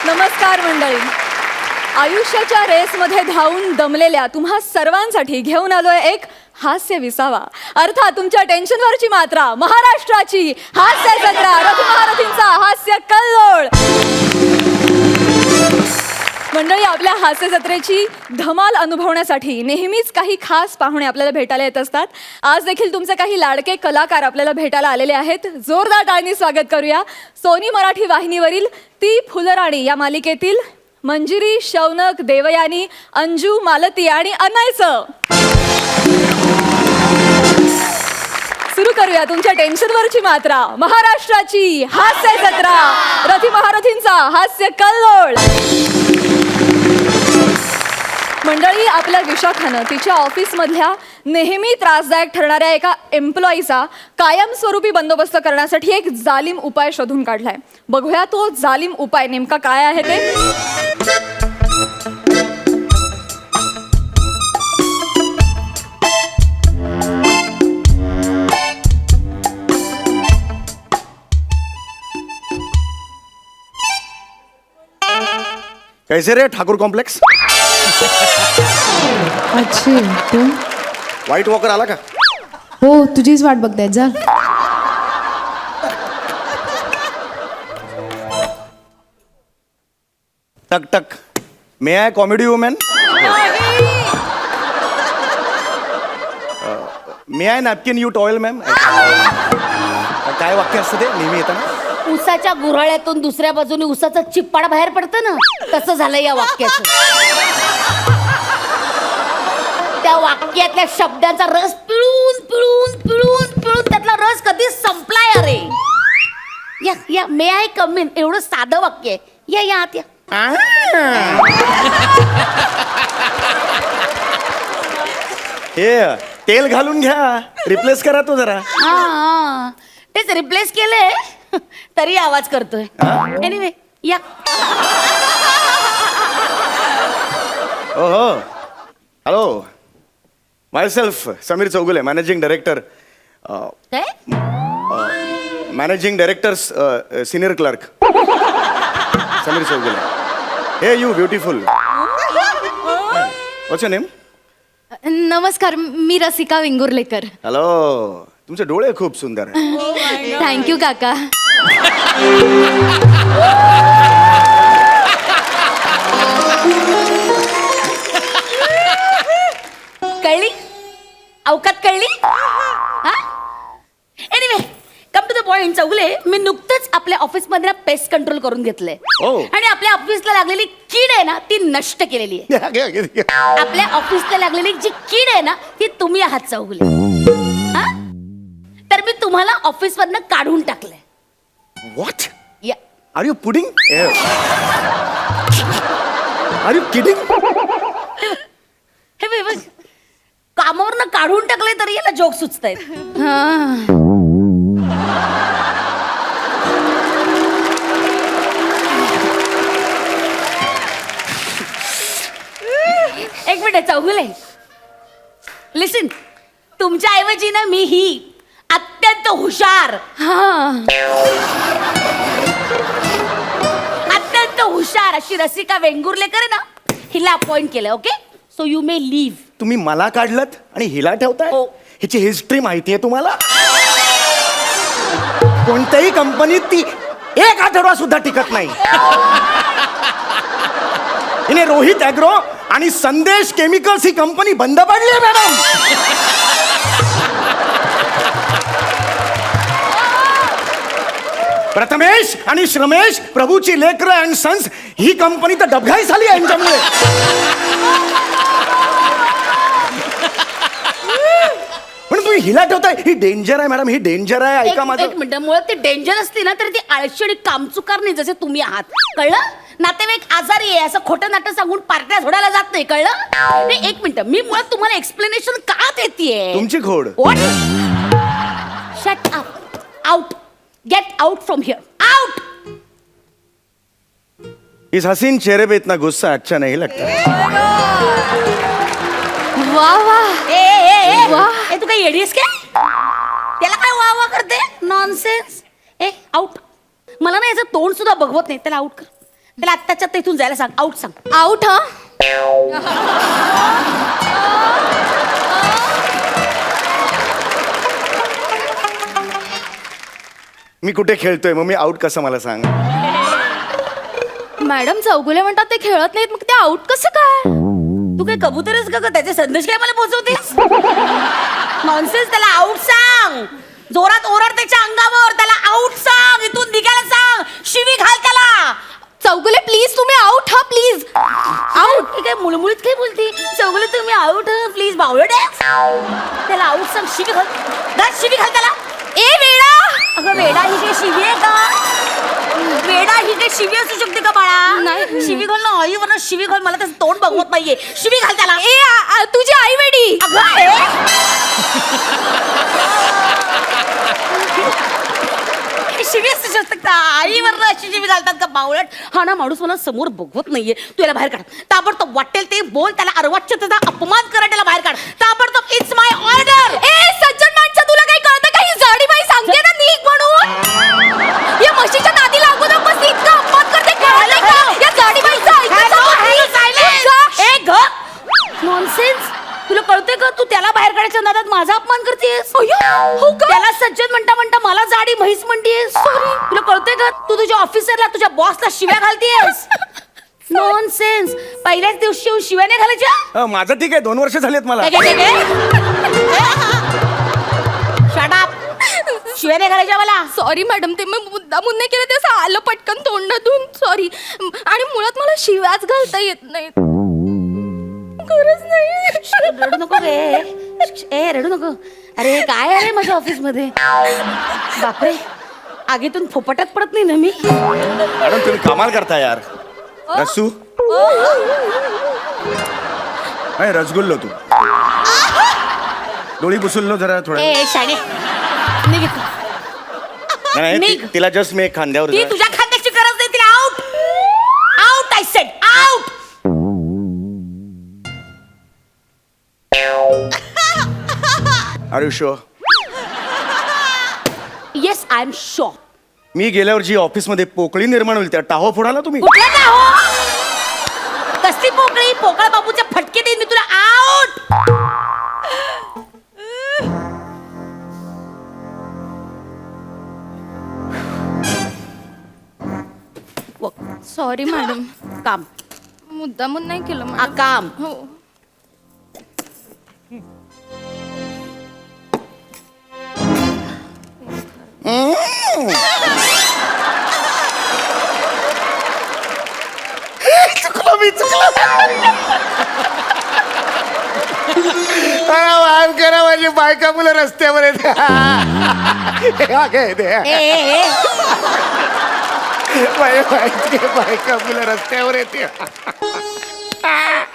नमस्कार मंडळी. आयुष्याच्या रेसमध्ये धावून दमलेल्या तुम्हा सर्वांसाठी घेऊन आलोय एक हास्य विसावा. अर्थात तुमच्या टेन्शनवरची मात्रा, महाराष्ट्राची हास्य जत्रा, रथ महारथींचा हास्य कल्लोळ. मंडळी, आपल्या हास्य जत्रेची धमाल अनुभवण्यासाठी नेहमीच काही खास पाहुणे आपल्याला भेटायला येत असतात. आज देखील तुमचे काही लाडके कलाकार आपल्याला भेटायला आलेले आहेत. जोरदार टाळ्यांनी स्वागत करूया. सोनी मराठी वाहिनीवरील ती फुलराणी या मालिकेतील मंजिरी, शौनक, देवयानी, अंजू, मालती आणि अनयचं. सुरू करूया तुमच्या टेन्शनवरची मात्रा, महाराष्ट्राची हास्य जत्रा, रथी महारथींचा हास्य कल्लोळ. मंडळी, आपल्या विशाखानं तिच्या ऑफिसमधल्या नेहमी त्रासदायक ठरणाऱ्या एका एम्प्लॉईचा कायमस्वरूपी बंदोबस्त करण्यासाठी एक जालिम उपाय शोधून काढलाय. बघूया तो जालिम उपाय नेमका काय आहे ते. कैसे रे ठाकुर कॉम्प्लेक्स. अच्छे तू. व्हाईट वॉकर आला का? हो, तुझीच वाट बघताय. जा. टक टक. May I comedy woman. May I napkin you towel ma'am. काय वाक्य असतं ते नेहमी येताना? उसाच्या गुऱ्हाळ्यातून दुसऱ्या बाजूने उसाचं चिप्पाड बाहेर पडतं ना, तसं झालं या वाक्याचं. त्या वाक्यातल्या शब्दांचा रस पिळून पिळून पिळून पिळून त्यातला रस कधीच संपलाय. अरे या या मे आय कम इन एवढं साधं वाक्य आहे. या या आत या. हे तेल घालून घ्या, रिप्लेस करा तो जरा. हा तेच रिप्लेस केलंय तरी आवाज करतोय. एनिवे या. हो hello, myself Sameer Chougule, managing director. काय managing director senior clerk Sameer Chougule. Hey you beautiful. What's your name? नमस्कार, मी रसिका वेंगुर्लेकर. हॅलो, तुमचे डोळे खूप सुंदर आहे. थँक्यू काका. कळली? अवकात कळली? Anyway come to the point. Chougule, मी नुकतंच आपल्या ऑफिसमध्ये पेस्ट कंट्रोल करून घेतलंय. आणि आपल्या ऑफिसला लागलेली कीड आहे ना, ती नष्ट केलेली आहे. आपल्या ऑफिसला लागलेली जी कीड आहे ना, ती तुम्ही आहात चौगुले. तर मी तुम्हाला ऑफिसमधनं काढून टाकलंय. What? Yeah. Are you pudding? Are you kidding? हे बघ, कामावरनं काढून टाकलंय तरी याला जोक सुचतायत. एक मिनिट चौगुले, लिसन. तुमच्या ऐवजी ना मी ही अत्यंत हुशार अत्यंत हुशार अशी रसिका वेंगुर्लेकर आहे ना, हिला अपॉइंट केलं. Okay, so you may leave. तुम्ही मला काढलत आणि हिला ठेवताय? हो. ह्याची हिस्ट्री माहिती आहे तुम्हाला? कोणत्याही कंपनीत ती एक आठवडा सुद्धा टिकत नाही. हिने रोहित ॲग्रो आणि संदेश केमिकल्स ही कंपनी बंद पडली आहे मॅडम. प्रथमेश आणि श्रमेश प्रभूची लेकर अँड सन्स ही कंपनी तर डबघाई झाली आहे यांच्यामुळे. पण तुम्ही हिला ठेवताय. ही डेंजर आहे मॅडम, ही डेंजर आहे. ऐका माझं. एक मिनिट, मुळात ती डेंजर असती ना तर ती आळशी आणि कामचुकार नाही जसे तुम्ही आहात. कळलं? नातेवाईक आजारी आहे असं खोटं नाटक सांगून पार्ट्या झोडायला जात नाही. कळलं? नाही, एक मिनिट, मी मुळात तुम्हाला एक्सप्लेनेशन का देतेय? तुमची खोड. Shut up. Out. Get out from here. Out. इस हसीन चेहरे पे इतना गुस्सा अच्छा नहीं लगता. वा वा. ए तू काही येडीस काय? त्याला काय वा वा करते? नॉनसेन्स. ए आउट. मला ना याचं तोंड सुद्धा बघवत नाही. त्याला आउट कर. त्याला आत्ताच्या आत्ता इथून जायला सांग. आउट सांग. आउट हा. मी कुठे खेळतोय मग मी आउट कसं मला सांग. मॅडम चौगुले म्हणतात ते खेळत नाहीत, मग ते आउट कसं काय? तू काय कबूतर आहेस का ग? त्याचे संदेश काय मला पोहोचवतेस? नॉनसेन्स. त्याला आउट सांग. जोरात ओरड त्याच्या अंगावर. त्याला आउट सांग. इथून निघायला सांग. शिवी घाल त्याला. चौगुले प्लीज तुम्ही आउट हा प्लीज. आउट. काय मुळमुळीत काय बोलती? चौगले तुम्ही आउट प्लीज. बावळट आहे. त्याला आउट सांग. शिवी घाल. शिवी घाल त्याला. ए वेडा. अगं वेडा ही काही शिवी आहे का? वेडा ही काही शिवी असू शकते का बाळा? नाही. शिवी घाल ना. आई वरनं शिवी घाल. मला त्याचं तोंड बघवत नाहीये. शिवी घाल त्याला. तुझी आई वेडी. अगं शिवी असू शकते का? आई वरनं अशी शिवी घालतात का बावळट? हा ना माणूस मला समोर बघवत नाहीये. तू याला बाहेर काढ. ताबडतोब वाटेल ते बोल. त्याला अर्वाच्यतेचा अपमान करा. त्याला बाहेर काढ ताबडतोब. It's my order. ए सज्जन माणसं तुला काही कळतं का? ही जाडी बाई सांगते ना निघ म्हणून. या म्हशीच्या नादी लागू नकोस. इतका अपमान करते कळलं का? या जाडी बाईचं नॉनसेन्स. तुला कळतंय का? तू त्याला बाहेर काढायच्या नादात माझा अपमान करतेस. त्याला सज्जन म्हणता म्हणता मला जाडी म्हैस म्हणतेस. सॉरी. तुला कळतंय का? तू तुझ्या ऑफिसरला तुझ्या बॉसला शिव्या घालतेस. नॉनसेन्स. पहिल्याच दिवशी येऊन शिव्या नाही घालायच्या. माझं ठीक आहे 2 वर्ष झालेत मला. Shut up. शिव्या नाही घालायच्या मला. सॉरी मॅडम, ते मी मुद्दामून नाही केलं, ते असं आलं पटकन तोंडातून. सॉरी. आणि मुळात मला शिव्याच घालता येत नाहीत. खरंच नाही. रडू नको रे. ए रडू नको. अरे काय आहे माझ्या ऑफिस मध्ये? बापरे. आगीतून फोपटत पडत नाही ना मी. मॅडम तुम्ही कमाल करता यार. रसू नाही रसगुल्लो तू. डोळी पुसुल्लो जरा थोडं. ए शाणे निघ. नाही निघ. तिला जस्ट मी एक खांद्यावर ती तुझ्या खांद्याची गरज नाही. तिला out. Out I said. Out. Are you sure? Yes I am sure. मी गेल्यावर जी ऑफिसमध्ये पोकळी निर्माण होईल त्या टाहो फोडाला तुम्ही. कुठला का हो? कसली पोकळी? पोकळ बाबूच्या फटके देईन मी तुला. आउट. सॉरी मॅडम, काम. मुद्दामून नाही केलं हा मॅडम. काम. हो. चुकलो मी चुकलो. माफ करा माझी बायका मुलं रस्त्यावर येते. माझ्या बायका मुलं रस्त्यावर येते.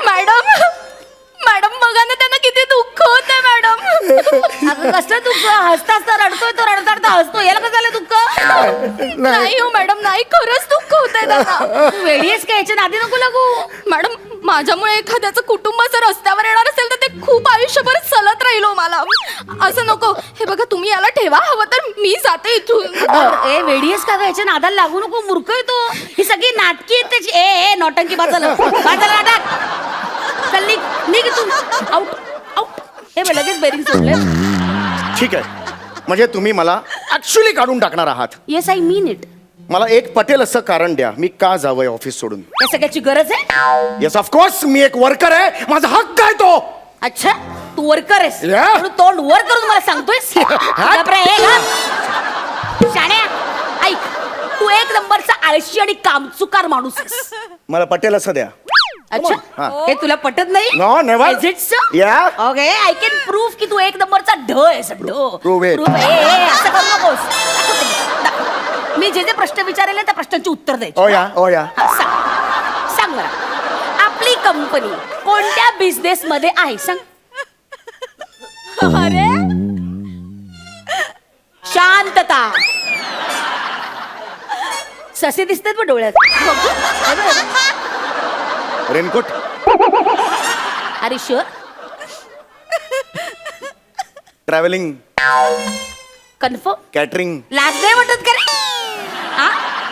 मॅडम मॅडम बघा ना त्यांना किती दुःख होतंय मॅडम. अगं कसलं दुःख? हसता हसता रडतोय तो. रडता रडता हसतो. याला कसं झालं दुःख? नाही हो मॅडम, नाही खरंच दुःख होतंय त्यांना. तू वेळी आहेस का? याच्या नादी नको लागू. मॅडम माझ्यामुळे एखाद्याचं कुटुंब जर रस्त्यावर येणार असेल तर ते खूप आयुष्यभर चलत राहिलो मला. असं नको. हे बघा तुम्ही याला ठेवा. हवं तर मी जाते इथून. ए वेडी आहेस का? याच्या नादाला लागू नको. मूर्ख आहे तो. ही सगळी नाटकी आहेत त्याची. ए नौटंकी बाजूला. बाजूला नाटक. चल निघ. निघ इथून. आउट. आउट. हे बघ लगेच बेरिंग सोडलं. ठीक आहे. म्हणजे तुम्ही मला ऍक्च्युली काढून टाकणार आहात. Yes I mean it. मला एक पटेल असं कारण द्या मी का जावंय ऑफिस सोडून. या सगळ्याची गरज आहे? येस ऑफकोर्स मी एक वर्कर आहे. माझा हक्क आहे तो. अच्छा तू वर्कर आहेस. Yeah. म्हणून तोंड वर करून मला सांगतोयस. बापरे, हे घाल. शाण्या ऐक. तू एक नंबरचा आळशी आणि कामचुकार माणूस आहेस. मला पटेल असं द्या. अच्छा हा. हे तुला पटत नाही? No, never. Is it so? Yeah. Okay, I can prove की तू एक नंबरचा ढ आहेस. ढ. Prove it. असं करू नकोस. मी जे जे प्रश्न विचारले त्या प्रश्नांची उत्तर द्यायची. ओ या ओ या. हा, सांग मला. आपली कंपनी कोणत्या बिझनेस मध्ये आहे सांग. अरे शांतता. ससे दिसतात पण डोळ्यात. रेनकोट. अरे शुअर? ट्रॅव्हलिंग. कन्फर्म? कॅटरिंग. लाज नाही वाटत का रे? हा?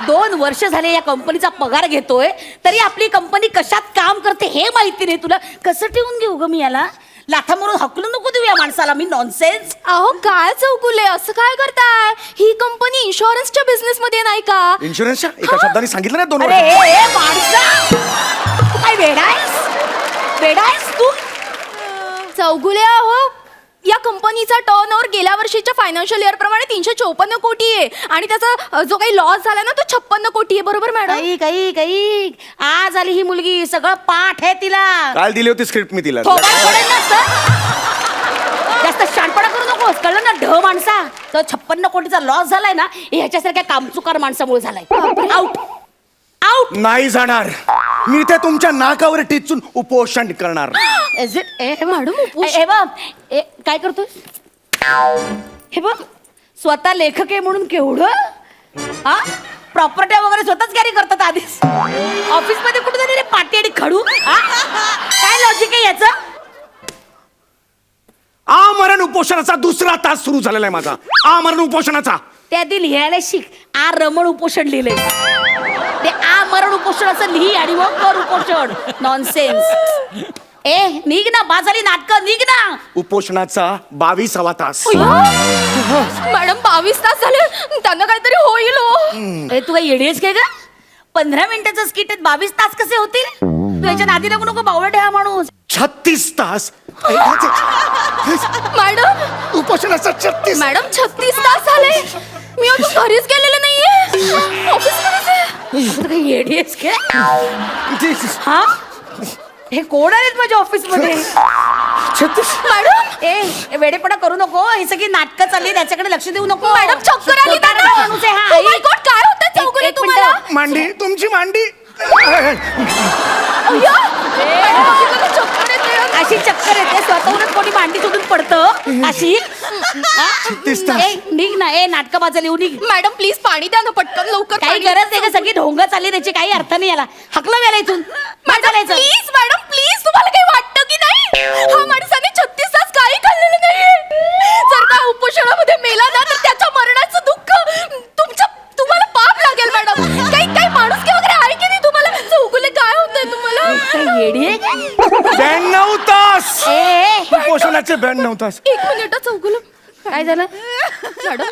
2 वर्ष झाले या कंपनीचा पगार घेतोय तरी आपली कंपनी कशात काम करते हे माहिती नाही तुला. कसं ठेवून घेऊ ग मी याला? लाथा म्हणून हकलून नको देऊ या माणसाला मी. नॉनसेन्स. अहो काय चौगुले, असं काय करताय? ही कंपनी इन्शुरन्सच्या बिझनेस मध्ये नाही का? इन्शुरन्सच्या एका शब्दाने सांगितलं ना 2 अरे वर्ष. ए माणसा, तू काय वेडा आहेस तू? चौगुले अहो, या कंपनीचा टर्नओव्हर गेल्या वर्षीच्या फायनान्शियल इयर प्रमाणे 354 कोटी आहे आणि त्याचा जो काही लॉस झाला ना तो 56 कोटी आहे. बरोबर मॅडम? काही आज आली ही मुलगी, सगळं पाठ आहे तिला. काल दिली होती स्क्रिप्ट मी तिला. थोबाड पडेल ना सर. जास्त शानपणा करू नकोस, कळलं ना? ढ माणसा, तर 56 कोटीचा लॉस झालाय ना हे ह्याच्यासारख्या कामचुकार माणसामुळे झालाय. Out out. नाही जाणार मी ते तुमच्या नाकावर टिचून उपोषण करणार. Is it? ए मॅडम, हे बघ, काय करतोय? हे बघ, स्वतः लेखक आहे म्हणून केवढं हा प्रॉपर्ट्या वगैरे स्वतःच कॅरी करतात आधीच. ऑफिस मध्ये कुठे जाणे रे पाटी आणि खडू? हा? काय लॉजिक आहे याचं? आमरण उपोषणाचा 2रा तास सुरू झालेला आहे माझा. आमरण उपोषणाचा. त्या आधी लिहायला शिक. रमण उपोषण लिहिलंय ते. मरण उपोषणाचं लिही आणि मग कर उपोषण. नॉनसेन्स. ए निघ ना, बाजारी नाटकं निघ ना. उपोषणाचा 22वा तास. मॅडम 22 तास झाले, त्यांना काहीतरी होईल हो. तू काय येडीस काय का? 15 मिनिटाचं स्किट आहेत, 22 तास कसे होतील? तू याच्या नादी लागू नको, बावळट हा माणूस. 36 तास. मॅडम उपोषणाचा 36. मॅडम 36 तास झाले, मी अजून घरीच गेलेले नाहीये. ऑफिसमध्येच आहे. तू काय येडीस काय? हा, हे कोण आहेत माझ्या ऑफिस मध्ये? 36. मॅडम ए वेडेपणा करू नको. ही सगळी नाटकं चालली, त्याच्याकडे लक्ष देऊ नको. मॅडम चक्कर आली खोटारडा माणूस आहे हा. Oh my God, काय होतं चौगुले एक तुम्हाला? मिनिटं. मांडी तुमची मांडी. अय्या! मॅडम, आपल्याला चक्कर येते. अशी चक्कर येते, स्वतःहूनच कोणी मांडी सोडून पडतं अशी. हा? 36 तास. ए, निघ ना. नाटकं बाजूला येऊ निघ. मॅडम प्लीज पाणी द्या ना पटकन, लवकर काही पाणी. गरज नाही का? सगळी ढोंग चालली, त्याची काही अर्थ नाही याला. हकलं गेला इथून. मॅडम प्लीज, मॅडम प्लीज, तुम्हाला काही वाटतं की नाही? हा माणसाने 36 तास काही खाल्लेलं नाहीये. जर का उपोषणामध्ये मेला ना तर त्याच्या मरणाचं दुःख तुम्हाला पाप लागेल मॅडम. काही माणूस की वगैरे आहे की नाही तुम्हाला? चौगुले काय होतंय तुम्हाला? काय येडी आहे काय? 92 तास. ए, उपोषणाचे 92 तास. 1 मिनिट चौगुले. काय झालं? मॅडम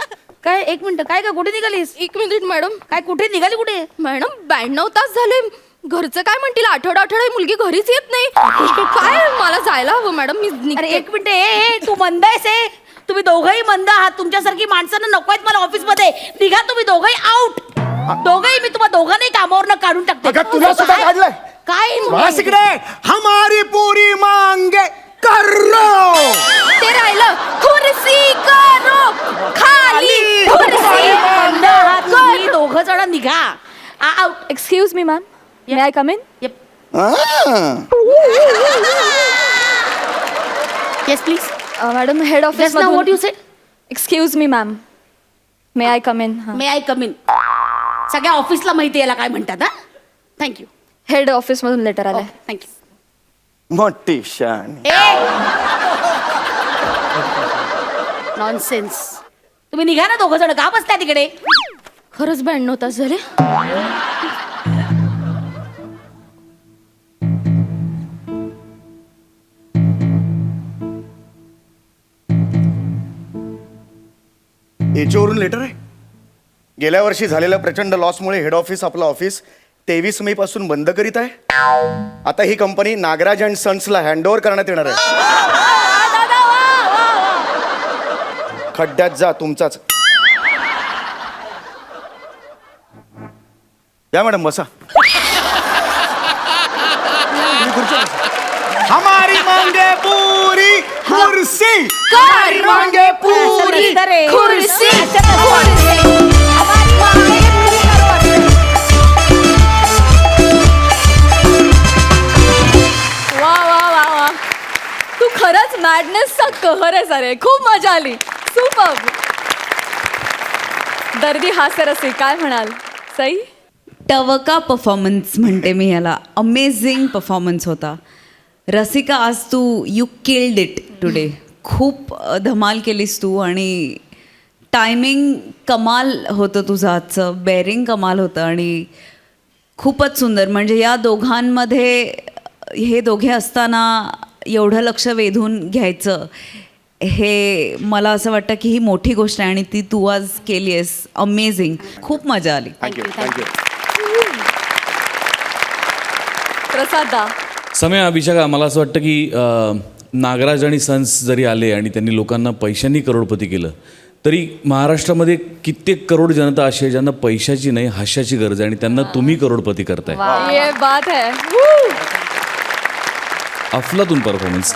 काय 1 मिनिट? काय का कुठे निघालीस? 1 मिनिट मॅडम. काय कुठे निघाली? कुठे? मॅडम 92 तास झाले, घरचं काय म्हणतील? आठवडा ही मुलगी घरीच येत नाही. काय मला जायला हवं मॅडम, मी अरे निघते. 1 मिनिट. ए तू मंद आहेस? तुम्ही दोघंही मंद आहात. तुमच्यासारखी माणसं नको आहेत मला ऑफिस मध्ये. निघा तुम्ही दोघंही. आउट. दोघंही. मी तुम्हाला दोघांनाही कामावरनं काढून टाकते. अगं, तुला सुद्धा काय? काढलंय? काय बस इकडे. हमारी पूरी मांगे करो. ते राहिलं. खुर्सी करो खाली. खुर्सी मंद आहात तुम्ही दोघं जण. निघा. Out. Excuse me ma'am, may I come in? Yes please. Madam head office just now what you sed? Excuse me ma'am, may I come in? May I come in? सगळ्या ऑफिसला माहिती याला काय म्हणतात. हा, थँक्यू. हेड ऑफिस मधून letter आलंय. Thank you. मोठी शान. नॉनसेन्स. तुम्ही निघा ना दोघं जण. का बसताय तिकडे? खरंच 92 तास झाले. याच्यावरून लेटर आहे. गेल्या वर्षी झालेल्या प्रचंड लॉसमुळे हेड ऑफिस आपलं ऑफिस 23 मे पासून बंद करीत आहे. आता ही कंपनी नागराज अँड सन्सला हँडओव्हर करण्यात येणार आहे. खड्ड्यात जा तुमचाच. या मॅडम बसा. हमारी मांगे पूरी कुर्सी. कर मांगे पूरी खुर्सी. वा वा वा वा, तू खरंच मॅडनेसचा कहर आहे सारे. खूप मजा आली. सुपर. दर्दी हास्यरसी, काय म्हणाल? सई? टवका परफॉर्मन्स म्हणते मी ह्याला. अमेझिंग परफॉर्मन्स होता. रसिका, आज तू यू किल्ड इट टुडे. खूप धमाल केलीस तू आणि टायमिंग कमाल होतं तुझं आजचं, बेअरिंग कमाल होतं आणि खूपच सुंदर. म्हणजे या दोघांमध्ये हे दोघे असताना एवढं लक्ष वेधून घ्यायचं हे मला असं वाटतं की ही मोठी गोष्ट आहे आणि ती तू आज केली आहेस. अमेझिंग, खूप मजा आली. Thank you thank you. प्रसादा. समय अभिषेक, मला असं वाटतं की नागराज आणि सन्स जरी आले आणि त्यांनी लोकांना पैशांनी करोडपती केलं तरी महाराष्ट्रामध्ये कित्येक करोड जनता अशी आहे ज्यांना पैशाची नाही हास्याची गरज आहे आणि त्यांना तुम्ही करोडपती करताय. ये बात है. अफलातून परफॉर्मन्स.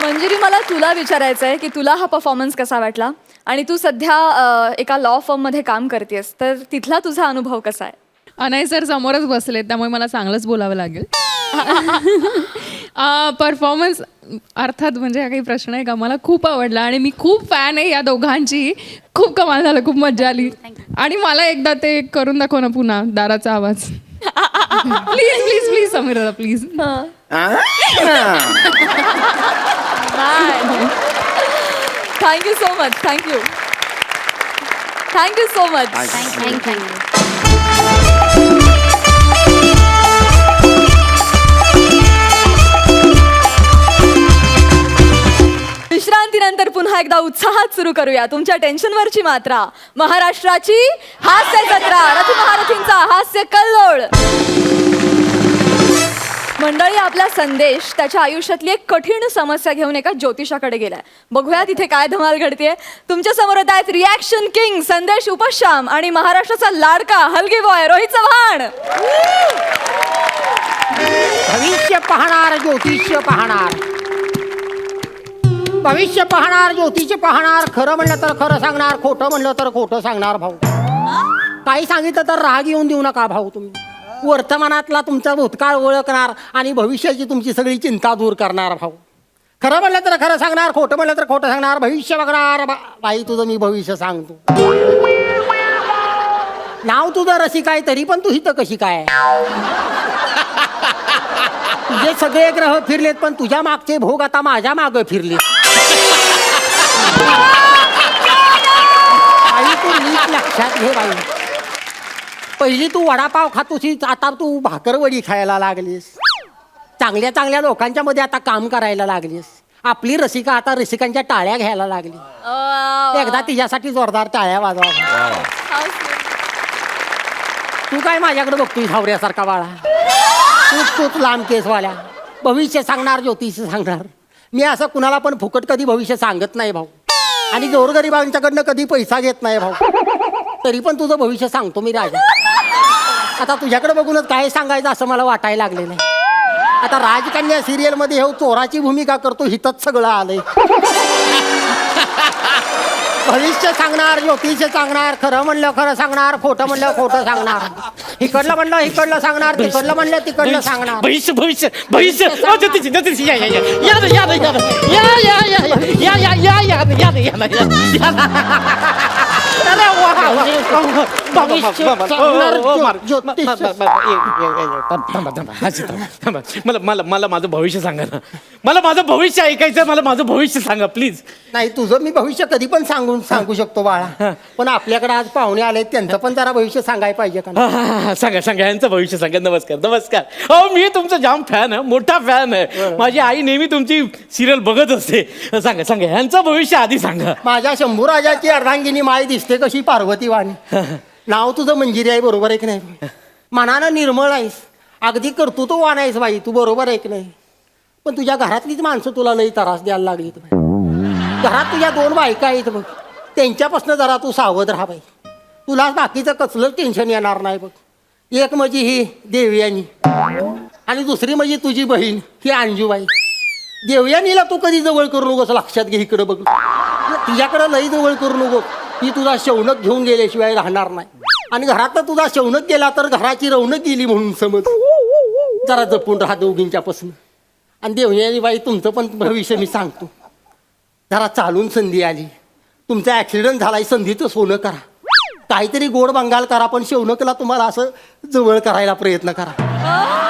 मंजिरी, मला तुला विचारायचं आहे की तुला हा परफॉर्मन्स कसा वाटला आणि तू सध्या एका लॉ फर्ममध्ये काम करतेस, तर तिथला तुझा अनुभव कसा आहे? अनय सर समोरच बसले त्यामुळे मला चांगलंच बोलावं लागेल. परफॉर्मन्स अर्थात म्हणजे हा काही प्रश्न आहे का, मला खूप आवडला आणि मी खूप फॅन आहे या दोघांची. खूप कमाल झालं, खूप मजा आली. आणि मला एकदा ते करून दाखव ना पुन्हा, दाराचा आवाज. प्लीज प्लीज प्लीज समीर दादा please. Thank you so much. Thank you thank you so much. Thank you. विश्रांतीनंतर पुन्हा एकदा उत्साहात सुरू करूया तुमच्या टेन्शनवरची मात्रा. महाराष्ट्राची हास्य जत्रा, रथी महारथींचा हास्य कल्लोळ. मंडळी, आपला संदेश त्याच्या आयुष्यातली एक कठीण समस्या घेऊन एका ज्योतिषाकडे गेलाय. बघूया तिथे काय धमाल घडतेय. तुमच्या समोर येत आहेत रिॲक्शन किंग संदेश उपश्याम आणि महाराष्ट्राचा लाडका हलगी बॉय रोहित चव्हाण. भविष्य पाहणार ज्योतिष्य पाहणार, भविष्य पाहणार ज्योतिष्य पाहणार. खरं म्हणलं तर खरं सांगणार, खोटं म्हणलं तर खोटं सांगणार भाऊ. काही सांगितलं तर राग येऊन देऊ नका भाऊ. तुम्ही वर्तमानातला तुमचा भूतकाळ ओळखणार आणि भविष्याची तुमची सगळी चिंता दूर करणार भाऊ. खरं म्हणलं तर खरं सांगणार, खोटं म्हणलं तर खोटं सांगणार, भविष्य बघणार. बाई तुझं मी भविष्य सांगतो. नाव तुझं रसिक आहे तरी पण तू हिथं कशी काय? तुझे सगळे ग्रह फिरलेत पण तुझ्या मागचे भोग आता माझ्या मागं फिरले. बाई तू नीट लक्षात घे बाई. पहिली तू वडापाव खात होतीस, आता तू भाकरवडी खायला लागलीस. चांगल्या चांगल्या लोकांच्या मध्ये आता काम करायला लागलीस. आपली रसिका आता रसिकांच्या टाळ्या घ्यायला लागली. एकदा तिच्यासाठी जोरदार टाळ्या वाजवा. तू काय माझ्याकडे बघतोय हावऱ्यासारखा बाळा? तूच लांब केसवाल्या. भविष्य सांगणार, ज्योतिष सांगणार. मी असं कुणाला पण फुकट कधी भविष्य सांगत नाही भाऊ आणि गोरगरिबांच्याकडनं कधी पैसा घेत नाही भाऊ. तरी पण तुझं भविष्य सांगतो मी राजा. आता तुझ्याकडे बघूनच काय सांगायचं असं मला वाटायला लागलेलं आहे. आता राजकन्या सिरियल मध्ये हे चोराची भूमिका करतो, हितच सगळं आलंय. भविष्य सांगणार, ज्योतिष सांगणार. खरं म्हणलं खरं सांगणार, खोटं म्हणलं खोटं सांगणार. इकडलं म्हणलं इकडलं सांगणार, तिकडलं म्हणलं तिकडलं सांगणार. भविष्य भविष्य भविष्य ज्योतिष ज्योतिष या या या या या या या या या या या या या अरे वा, भविष्य सांगणार, ज्योतिष. मला माझं भविष्य सांगा ना. मला माझं भविष्य ऐकायचं. मला माझं भविष्य सांगा प्लीज. नाही तुझं मी भविष्य कधी पण सांगू शकतो बाळा, पण आपल्याकडे आज पाहुणे आले, त्यांचं पण जरा भविष्य सांगायला पाहिजे का? सांगा सांगा यांचं भविष्य सांगा. नमस्कार नमस्कार. हो मी तुमचा जाम फॅन आहे, मोठा फॅन आहे. माझी आई नेहमी तुमची सिरियल बघत असते. सांगा सांगा यांचं भविष्य आधी सांगा. माझ्या शंभूराजाची अर्धांगिनी माय दिसते कशी पार्वती वाणी. नाव तुझं मंजिरी आहे, बरोबर आहे की नाही? मनानं निर्मळ आहेस, अगदी कर्तृत्ववान आहेस बाई तू, बरोबर आहे की नाही? पण तुझ्या घरातलीच माणसं तुला लई त्रास द्यायला लागली. घरात तुझ्या 2 बायका आहेत बघ, त्यांच्यापासून जरा तू सावध राहा बाई. तुला बाकीचं कसलंच टेन्शन येणार नाही बघ. एक म्हणजे ही देवयानी आणि दुसरी म्हणजे तुझी बहीण ही अंजूबाई. देवयानीला तू कधी जवळ करू नकोस, लक्षात घे. इकडं बघ, तिच्याकडं लई जवळ करू नको. ती तुझा शौनक घेऊन गेल्याशिवाय राहणार नाही. आणि घरात तुझा शौनक गेला तर घराची रौनक गेली म्हणून समज. जरा जपून राहा दोघींच्यापासून. आणि देवयानी बाई तुमचं पण भविष्य मी सांगतो. जरा चालून संधी आली, तुमचा ॲक्सिडेंट झालाय, संधीचं सोनं करा. काहीतरी गोड बंगाल करा, पण शौनकला तुम्हाला असं जवळ करायला प्रयत्न करा.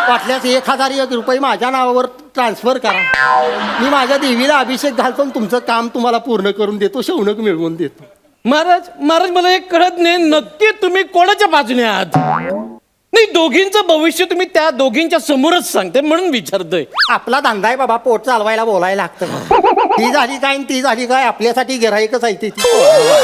वाटल्यास 1001 रुपये माझ्या नावावर ट्रान्सफर करा. मी माझ्या देवीला अभिषेक घालतो आणि तुमचं काम तुम्हाला पूर्ण करून देतो, शौनक मिळवून देतो. महाराज महाराज मला एक कळत नाही, नक्की तुम्ही कोणाच्या बाजूने आहात? नाही, दोघींचं भविष्य तुम्ही त्या दोघींच्या समोरच सांगते म्हणून विचारतोय. आपला धंदा आहे बाबा, पोट चालवायला बोलायला लागतं. ती झाली काय आणि ती झाली काय, आपल्यासाठी गिराईकच आहे ती.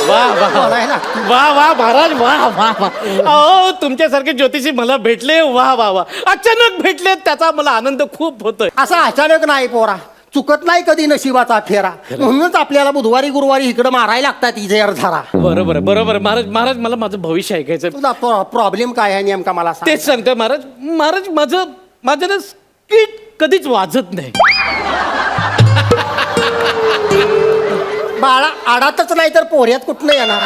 वा वा बोलायला लागतं. वा वा महाराज वा वा वा. अहो तुमच्यासारखे ज्योतिषी मला भेटले, वा वा वा. अचानक भेटले त्याचा मला आनंद खूप होतोय. असं अचानक नाही पोरा, चुकत नाही कधी नशिबाचा फेरा. म्हणूनच आपल्याला बुधवारी गुरुवारी इकडे मारायला लागतात इथे अर्धारा. बरोबर आहे, बरोबर आहे. महाराज महाराज मला माझं भविष्य ऐकायचं. तुझा प्रॉब्लेम काय आहे नेमका मला सांग. तेच सांगतोय महाराज. महाराज माझं ना स्किट कधीच वाजत नाही. बाळा आडातच नाही तर पोऱ्यात कुठनं येणार.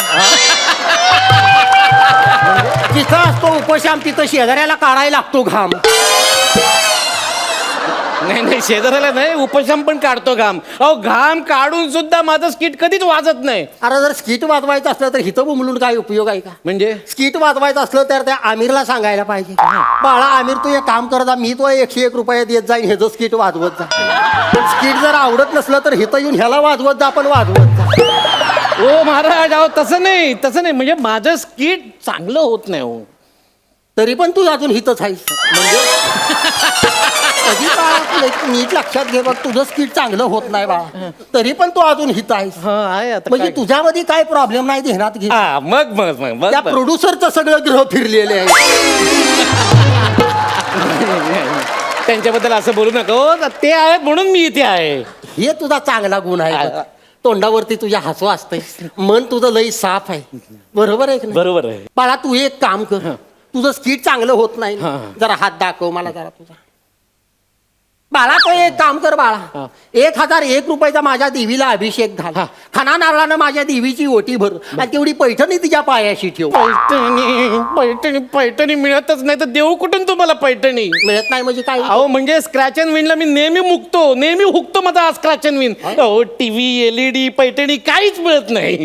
जिथं असतो उपशाम तिथं शेजाऱ्याला काढायला लागतो घाम. नाही नाही, शेजाऱ्याला नाही, उपशम पण काढतो घाम. अहो घाम काढून सुद्धा माझं स्किट कधीच वाजत नाही. अरे जर स्किट वाजवायचं असलं तर हिथं बुमलून काय उपयोग आहे का? म्हणजे स्किट वाजवायचं असलं तर त्या आमिरला सांगायला पाहिजे, बाळा आमिर तू एक काम कर जा, मी तो 101 रुपये देत जाईन, ह्याचं स्किट वाजवत जा. पण स्किट जर आवडत नसलं तर हिथं येऊन ह्याला वाजवत जा, पण वाजवत जा. ओ महाराज अहो तसं नाही म्हणजे माझं स्किट चांगलं होत नाही हो. तरी पण तू अजून हिथंच आहेस म्हणजे कधी बाळा नीट लक्षात घे बघ, तुझं स्किट चांगलं होत नाही बाळा, तरी पण तू अजून हिथं आहेस. हा आहे आता म्हणजे काय? तुझ्यामध्ये काय प्रॉब्लेम नाही ध्यानात घे. हा, मग त्या प्रोड्युसरचं सगळं ग्रह फिरलेले आहे. त्यांच्याबद्दल असं बोलू नका हो. ते आहेत म्हणून मी इथे आहे. हे तुझा चांगला गुण आहे बघ. तोंडावरती तुझ्या हसू असतंय, मन तुझं लई साफ आहे. बरोबर आहे की नाही? बरोबर आहे. बाळा तू एक काम कर, तुझं स्किट चांगलं होत नाही ना. जरा हात दाखव मला जरा तुझा. बाळा तो एक काम कर बाळा, 1001 रुपयाचा माझ्या देवीला अभिषेक घाल. खाना नारळानं माझ्या देवीची ओटी भर आणि तेवढी पैठणी तिच्या पायाशी ठेव. पैठणी मिळतच नाही तर देऊ कुठून तुम्हाला पैठणी? मिळत नाही म्हणजे काय? अहो म्हणजे स्क्रॅच अँड विनला मी नेहमी हुकतो माझा स्क्रॅच अँड विन. अहो टीव्ही LED पैठणी काहीच मिळत नाही.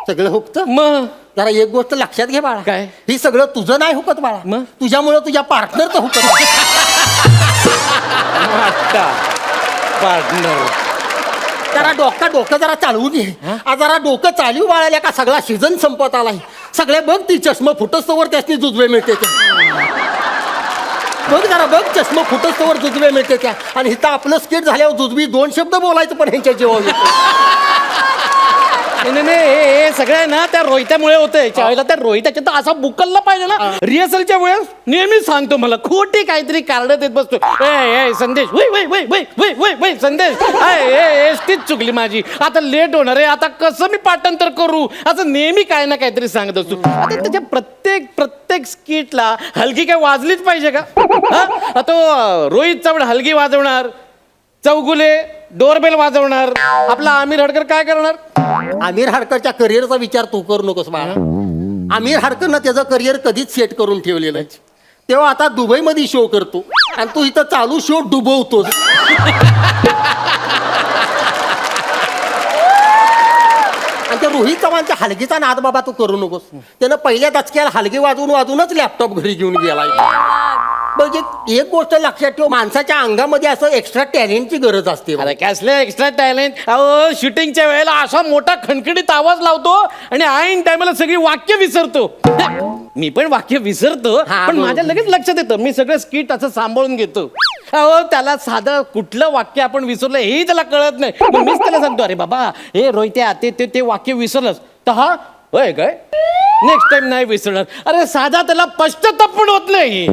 सगळं हुकत. मग जरा एक गोष्ट लक्षात घे बाळा, काय? ही सगळं तुझं नाही हुकत बाळा, मग? तुझ्यामुळं तुझ्या पार्टनरचं हुकत. पार्टनर जरा डोकं जरा चालवून घे. आज जरा डोकं चालू बाळाल्या का सगळा सीझन संपत आलाय. सगळे बघ ती चष्मा फुटस्तवर त्यासनी जुजवे मिळते त्या. बघ जरा बघ चष्मा फुटस्तवर जुजवे मिळते त्या. आणि इथं आपलं स्किट झाल्यावर जुजवी 2 शब्द बोलायचं पण ह्यांच्या जेव्हा नाही हे सगळं ना त्या रोहित्यामुळे होतंय. त्यावेळेला त्या रोहिताच्या तर असा बुकलला पाहिजे ना. रिहर्सलच्या वेळेस नेहमी सांगतो मला खोटी काहीतरी कारण देत बसतो. ए संदेश वय संदेश एसटीच चुकली माझी, आता लेट होणार आहे, आता कसं मी पाठांतर करू, असं नेहमी काय ना काहीतरी सांगत असतो. आता त्याच्या प्रत्येक स्किटला हलगी काय वाजलीच पाहिजे का? आता रोहित चव्हाण हलगी वाजवणार, चौगुले डोरबेल वाजवणार, आपला आमिर हडकर काय करणार? आमिर हाडकरच्या करिअरचा विचार तू करू नकोस बाळा. आमिर हाडकरनं त्याचं करिअर कधीच सेट करून ठेवलेलं आहे. तेव्हा आता दुबईमध्ये शो करतो आणि तू इथं चालू शो डुबवतोस. आणि त्या रोहित चव्हाणच्या हलगीचा नाद बाबा तू करू नकोस. त्यानं पहिल्या दचक्याला हलगी वाजवूनच लॅपटॉप घरी घेऊन गेलाय. म्हणजे एक गोष्ट लक्षात ठेव, माणसाच्या अंगामध्ये असं एक्स्ट्रा टॅलेंटची गरज असते. अरे कसलं एक्स्ट्रा टॅलेंट? अहो शूटिंगच्या वेळेला असा मोठा खणखणीत आवाज लावतो आणि ऐन टायमाला सगळी वाक्य विसरतो. मी पण वाक्य विसरतो, पण माझ्या लगेच लक्षात येतं. मी सगळं स्किट असं सांभाळून घेतो. अहो त्याला साधं कुठलं वाक्य आपण विसरलं हेही त्याला कळत नाही. मग मीच त्याला सांगतो, अरे बाबा हे रोहित्या ते वाक्य विसरलंस तर हा होय काय नेक्स्ट टाइम नाही विसरणार. अरे साधा त्याला पश्चाताप पण होत नाही.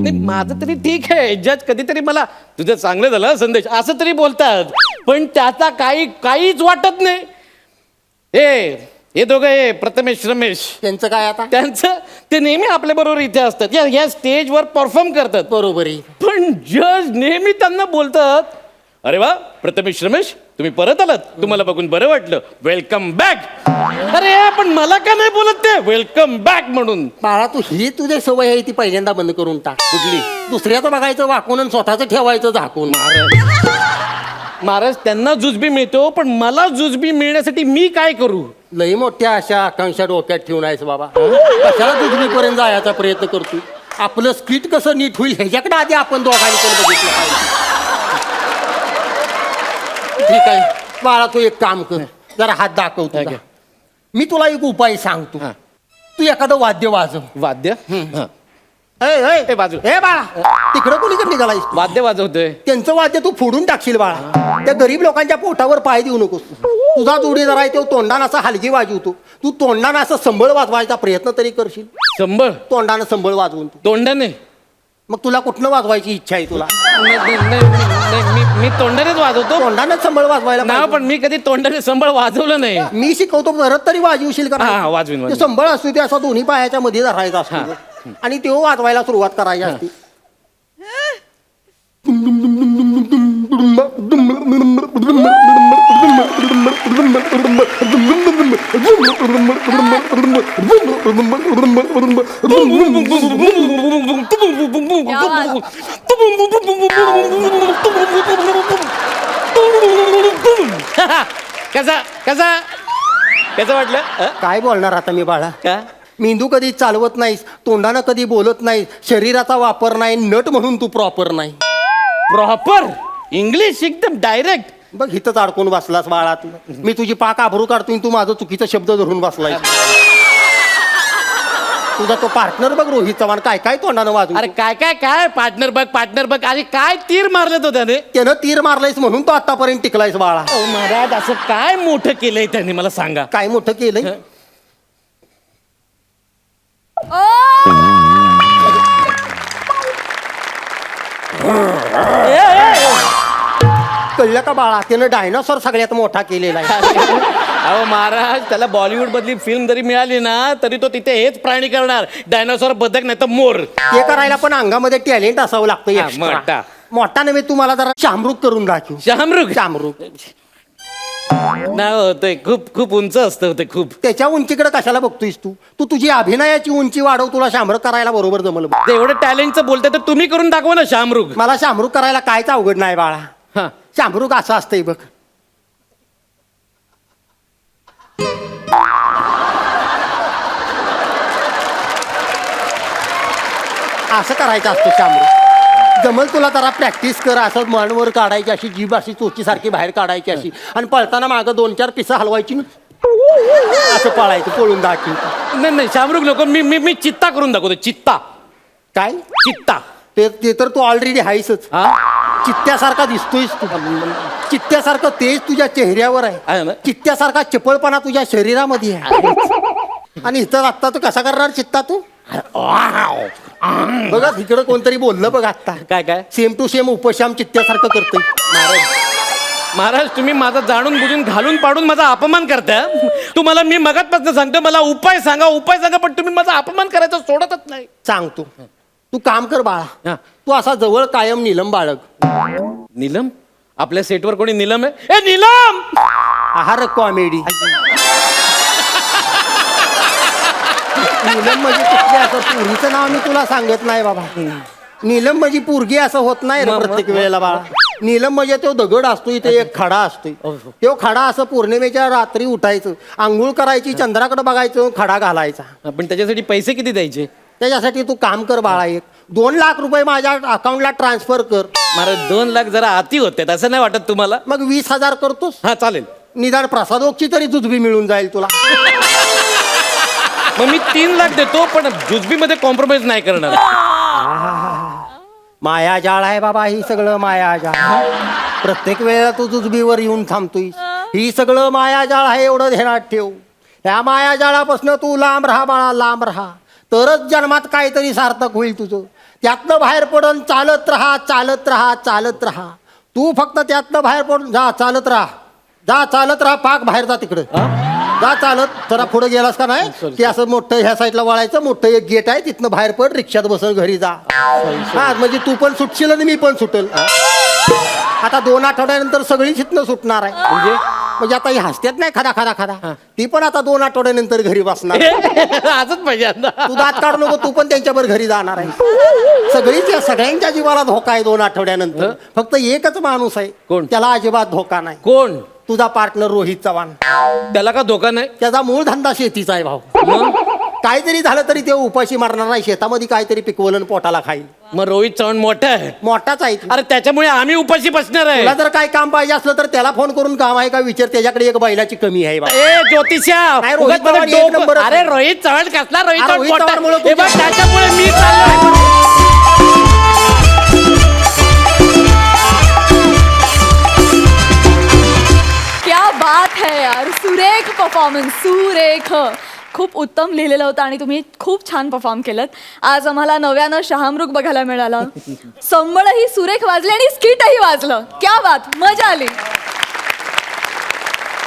माझं तरी ठीक आहे, जज कधीतरी मला तुझं चांगलं झालं संदेश असं तरी बोलतात, पण त्याचा काहीच वाटत नाही. हे दोघं हे प्रथमेश रमेश त्यांचं काय आता? त्यांचं ते नेहमी आपल्या बरोबर इथे असतात, या स्टेजवर परफॉर्म करतात. बरोबर आहे. पण जज नेहमी त्यांना बोलतात, अरे वा प्रथमेश रमेश तुम्ही परत आलात, तुम्हाला बघून बरं वाटलं, वेलकम बॅक. अरे पण मला का नाही बोलत ते वेलकम बॅक म्हणून? बाळा तू ही तुझी सवय आहे ती पहिल्यांदा बंद करून टाक. कुठली? दुसऱ्याचं बघायचं वाकून आणि स्वतःचं ठेवायचं झाकून. महाराज त्यांना जुजबी मिळतो, पण मला जुजबी मिळण्यासाठी मी काय करू? लई मोठ्या अशा आकांक्षा डोक्यात ठेवून आहेस बाबा. कशाला जुजबीपर्यंत जायचा प्रयत्न करतो? आपलं स्किट कसं नीट होईल ह्याच्याकडे आधी आपण दोघांनी पण बघितलं पाहिजे. ठीक आहे बाळा, तू एक काम कर, जरा हात दाखव तुझा. Okay. मी तुला एक उपाय सांगतो. हा. तू एखादं वाद्य वाजव. वाद्य हा. ए बाजू. बाळा, तिकडं कोणीकडे निघालायस तू? वाद्य वाजवतोय. त्यांचं वाद्य तू फोडून टाकशील बाळा. त्या गरीब लोकांच्या पोटावर पाय देऊ नकोस. तुझा जोडीदार आहे तो तोंडानं असा हलगी वाजवतो, तू तोंडानं असं संबळ वाजवायचा प्रयत्न तरी करशील. संबळ तोंडानं संबळ वाजवून तू. तोंडाने. मग तुला कुठनं वाजवायची इच्छा आहे तुला? मी तोंडानेच वाजवतो. तोंडानं संबळ वाजवायला ना पाहिजे. पण मी कधी तोंडाने संबळ वाजवलं नाही. मी शिकवतो, परत तरी वाजवशील का? हा, वाजवीन, ते वाजवीन. संबळ असतो ते असं दोन्ही पायाच्या मध्ये धरायचा असतो आणि तो वाजवायला सुरुवात करायची असते. कसा कसा कसं वाटलं काय बोलणार आता मी बाळा? का मेंदू कधी चालवत नाहीस, तोंडानं कधी बोलत नाहीस, शरीराचा वापर नाही, नट म्हणून तू प्रॉपर नाही. प्रॉपर इंग्लिश एकदम डायरेक्ट. बघ इथंच अडकून बसलास बाळा तू. मी तुझी पाक आभरू काढतोय, तू माझं चुकीचा शब्द धरून बसलाय. तुझा तो पार्टनर बघ रोहित चव्हाण काय काय तोंडानं वाजू. अरे काय काय काय पार्टनर बघ अरे काय तीर मारलं तो त्याने. त्यानं तीर मारलायस म्हणून तो आतापर्यंत टिकलायस बाळा. ओ महाराज असं काय मोठं केलंय त्यांनी मला सांगा. काय मोठं केलंय? कळलं का बाळा? त्यानं डायनॉसॉर सगळ्यात मोठा केलेला आहे. अहो महाराज त्याला बॉलिवूड मधली फिल्म जरी मिळाली ना तरी तो तिथे हेच प्राणी करणार. डायनासॉर बदक नाही तर मोर. ते करायला पण अंगामध्ये टॅलेंट असावं लागतं हा, extra. मोठा. मोठा नव्हे, तुम्हाला जरा शामरूक करून दाखव. शामरुख शामरूक नाही होतंय. खूप खूप उंच असतं ते खूप. त्याच्या उंचीकडे कशाला बघतोयस तू? तू तुझी अभिनयाची उंची वाढव, तुला शामरूक करायला बरोबर जमल बघ. ते एवढं टॅलेंटचं बोलतंय तर तुम्ही करून दाखवा ना शामरुख. मला शामरूक करायला कायच अवघड नाही बाळा. हा शामरूक असं असतंय बघ. असं करायचं असतं शामरूक. जमल तुला जरा प्रॅक्टिस कर. असं मनवर काढायची, अशी जीभ अशी चोचीसारखी बाहेर काढायची अशी, आणि पळताना मागं 2-4 पिसं हलवायची ना, असं पळायचं, पळून दाखव. नाही शामरुख नको. मी चित्ता करून दाखवतो. चित्ता. काय चित्ता. ते तर तू ऑलरेडी आहेसच. हा चित्त्यासारखा दिसतोयस तू. चित्त्यासारखं तेज तुझ्या चेहऱ्यावर आहे आहे. ना? चित्त्यासारखा चपळपणा तुझ्या शरीरामध्ये आहे. आणि इथं आत्ता तू कसा करणार चित्ता तू? बघा इकडं कोणतरी बोललं बघ आत्ता. काय सेम टू सेम उपशाम चित्त्यासारखं करतोय. महाराज तुम्ही माझा जाणून बुजून घालून पाडून माझा अपमान करता. तुम्हाला मी मगातपासून सांगतो मला उपाय सांगा पण तुम्ही माझा अपमान करायचा सोडतच नाही. सांगतो, तू काम कर बाळा. हा. तू असा जवळ कायम नीलम बाळग. नीलम? आपल्या सेटवर कोणी नीलम आहे? ए नीलम! आहार कॉमेडी. नीलम म्हणजे कुठली असं पोरीचं नाव मी तुला सांगत नाही बाबा. नीलम म्हणजे पोरगी असं होत नाही रे प्रत्येक वेळेला बाळा. नीलम म्हणजे तो दगड असतो, इथे एक खडा असतोय. तो खडा असं पौर्णिमेच्या रात्री उठायचं, आंघोळ करायची, चंद्राकडे बघायचं, खडा घालायचा. पण त्याच्यासाठी पैसे किती द्यायचे? त्याच्यासाठी तू काम कर बाळा, 2 लाख रुपये माझ्या अकाउंटला ट्रान्सफर कर. महाराज 2 लाख जरा अति होते असं नाही वाटत तुम्हाला? मग 20,000 करतोस. हा चालेल. निदान प्रसादोगची तरी जुजबी मिळून जाईल तुला. मग मी 3 लाख देतो पण जुजबीमध्ये कॉम्प्रोमाइज नाही करणार. मायाजाळ आहे बाबा, ही सगळं मायाजाळ. प्रत्येक वेळेला तू जुजबीवर येऊन थांबतोय. ही सगळं मायाजाळ आहे, एवढं ध्यानात ठेव. या मायाजाळापासून तू लांब राहा बाळा, लांब राहा. तरच जन्मात काहीतरी सार्थक होईल तुझं. त्यातनं बाहेर पडून चालत राहा, चालत राहा, चालत राहा. तू फक्त त्यातनं बाहेर पडून जा, चालत राहा, जा चालत राहा. पाक बाहेर जा तिकडे, जा चालत. जरा पुढे गेलास का नाही की असं मोठं ह्या साईडला वळायचं, मोठं एक गेट आहे, तिथनं बाहेर पड, रिक्षात बसल, घरी जा. हा म्हणजे तू पण सुटशील आणि मी पण सुटेल. आता 2 आठवड्यानंतर सगळीच इथनं सुटणार आहे. म्हणजे आता ही हसत्यात नाही खादा खादा खादा, ती पण आता 2 आठवड्यानंतर घरी बसणार. आजच पाहिजे. तू दात काढू नको, तू पण त्यांच्यावर घरी जाणार आहे. सगळ्यांच्या जीवाला धोका आहे 2 आठवड्यानंतर. फक्त एकच माणूस आहे कोण? त्याला अजिबात धोका नाही. कोण? तुझा पार्टनर रोहित चव्हाण. त्याला का धोका नाही? त्याचा मूळ धंदा शेतीचा आहे भाऊ. काहीतरी झालं तरी ते उपाशी मारणार नाही, शेतामध्ये काहीतरी पिकवलं आणि पोटाला खाईल. मग रोहित चव्हाण मोठा आहे. मोठाच आहे ती. अरे त्याच्यामुळे आम्ही उपाशी बसणार आहे. तुला जर काय काम पाहिजे असलं तर त्याला फोन करून काम आहे का विचार, त्याच्याकडे एक बैलाची कमी आहे बा. ए ज्योतिषा, नाही, रोहित उगाच माझं चव्हाण एक डोकं- नंबरच अरे आहे. रोहित चव्हाण कसला रोहित हा, चव्हाण रोहित मोठा चव्हाणमुळे आहे. हे बघ, तुझ्या- त्याच्यामुळे मी चाललोय. क्या बात है यार, सुरेख परफॉर्मन्स, सुरेख. खूप उत्तम लिहिलेलं होतं आणि तुम्ही खूप छान परफॉर्म केलं. आज आम्हाला नव्यानं शहामृग बघायला मिळालं. संबळही सुरेख वाजले आणि स्किटही वाजलं. क्या बात, मजा आली.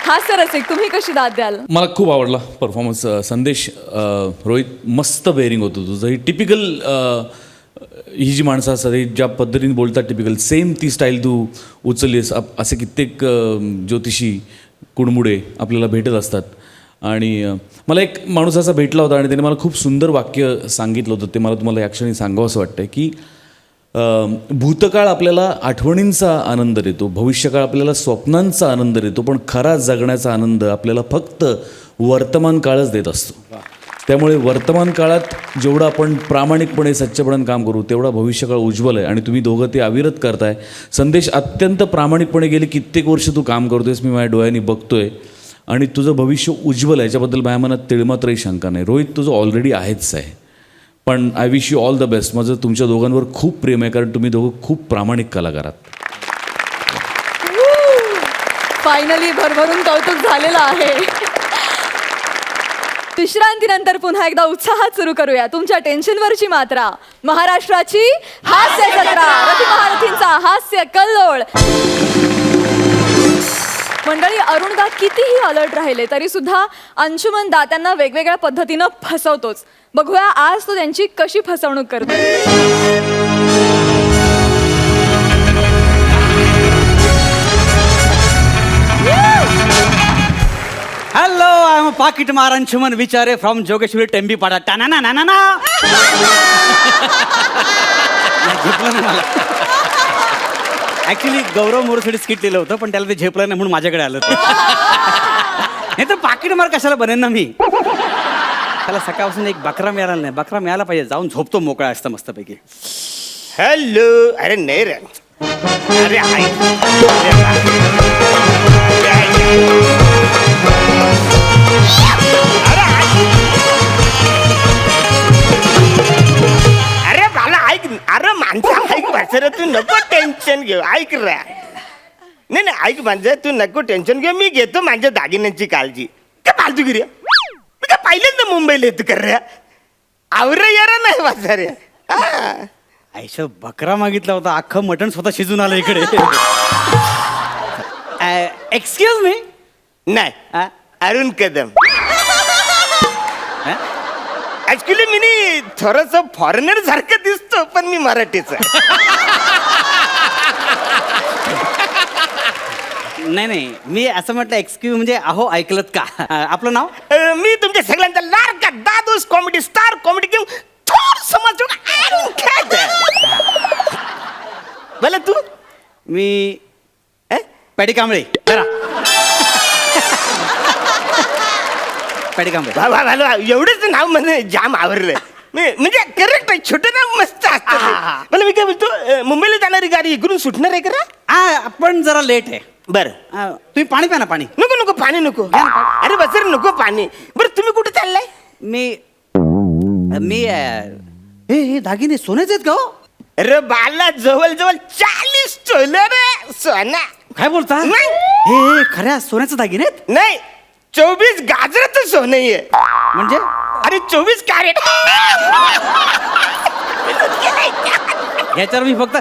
हास्य रसिक, तुम्ही कशी दाद द्याल? मला खूप आवडला परफॉर्मन्स. संदेश, रोहित, मस्त बेअरिंग होतं तुझं. ही टिपिकल ही जी माणसं असतात ही ज्या पद्धतीने बोलतात टिपिकल सेम ती स्टाईल तू उचललीस. असे कित्येक ज्योतिषी कुणमुडे आपल्याला भेटत असतात. आणि मला एक माणूस असा भेटला होता आणि त्याने मला खूप सुंदर वाक्य सांगितलं होतं. ते मला तुम्हाला या क्षणी सांगावं असं वाटतं की भूतकाळ आपल्याला आठवणींचा आनंद देतो, भविष्यकाळ आपल्याला स्वप्नांचा आनंद देतो, पण खरा जगण्याचा आनंद आपल्याला फक्त वर्तमान काळच देत असतो. त्यामुळे वर्तमान काळात जेवढं आपण प्रामाणिकपणे सच्चपणाने काम करू तेवढा भविष्यकाळ उज्ज्वल आहे. आणि तुम्ही दोघं ते अविरत करताय. संदेश, अत्यंत प्रामाणिकपणे गेले कित्येक वर्ष तू काम करतोयस, मी माझ्या डोळ्यांनी बघतोय आणि तुझं भविष्य उज्ज्वल आहे, याच्याबद्दल माझ्या मनात तिळमात्रही शंका नाही. रोहित, तुझं ऑलरेडी आहेच आहे, पण I wish you all the best. माझं तुमच्या दोघांवर खूप प्रेम आहे, कारण तुम्ही दोघं खूप प्रामाणिक कलाकार आहात. फायनली भरभरून कौतुक झालेलं आहे. विश्रांतीनंतर पुन्हा एकदा उत्साहात सुरू करूया तुमच्या टेन्शनवरची मात्रा. महाराष्ट्राची हास्य जत्रा, रथी महारथींचा हास्य कल्लोळ. मंडळी, अरुणदा कितीही अलर्ट राहिले तरी सुद्धा अंशुमन दा त्यांना वेगवेगळ्या पद्धतीनं फसवतोच. बघूया आज तो त्यांची कशी फसवणूक करतो. हॅलो, आय एम पाकिट मार अंशुमन विचारे फ्रॉम जोगेश्वरी टेंबीपाडा. टाना ना ना ना ना. झेपलं नाही मला. ऍक्च्युली गौरव मोरसाठी स्किट लिहिलं होतं, पण त्याला ते झेपलं नाही म्हणून माझ्याकडे आलं ते. नाही तर पाकिट मार कशाला बनेन ना मी. त्याला सकाळपासून एक बकरा मिळाला नाही. बकरा मिळाला पाहिजे, जाऊन झोपतो मोकळा असतं मस्तपैकी. हॅलो. अरे नाही रे. अरे अरे मला ऐक. अरे माणसा ऐक माझं, तू नको टेन्शन घेऊ. ऐक रे. नाही नाही ऐक माझं, तू नको टेन्शन घेऊ. मी घेतो माझ्या दागिन्यांची काळजी. काय फालतूगिरी? मी काय पहिल्यांदा मुंबईला येतो कर रे. आवरे यार नाही माझा रे. आयशा बकरा मागितला होता, अख्खं मटण स्वतः शिजून आलं इकडे. Excuse me. नाही, अरुण कदम. ऍक्च्युली मी थोडस फॉरेनर सारखं दिसतो, पण मी मराठीच आहे. नाही, मी असं म्हटलं एक्सक्यूज म्हणजे अहो ऐकलत का. आपलं नाव? मी तुमच्या सगळ्यांचा लाडका दादूस कॉमेडी स्टार, कॉमेडी किंग थोर समज बोला. तू? मी पॅडी कांबळे. जरा पॅडी कांबळे. एवढंच नाव म्हणजे जाम आवडलं. म्हणजे करेक्ट आहे, छोटं नाव मस्त असतं. मला मी काय बोलतो, मुंबईला जाणारी गाडी इकडून सुटणार आहे का? पण जरा लेट आहे. बरं, तुम्ही पाणी प्या ना. पाणी नको नको, पाणी नको. अरे बस रे, नको पाणी. बरं तुम्ही कुठे चाललाय? मी हे दागिने सोन्याचे आहेत का हो? अरे बाला, जवळ जवळ 40 तोळे रे सोना. काय बोलता? नाही. हे खऱ्या सोन्याचे दागिने आहेत? नाही, 24 गाजराचं सोनं आहे. म्हणजे अरे 24 कॅरेट. याच्यावर मी फक्त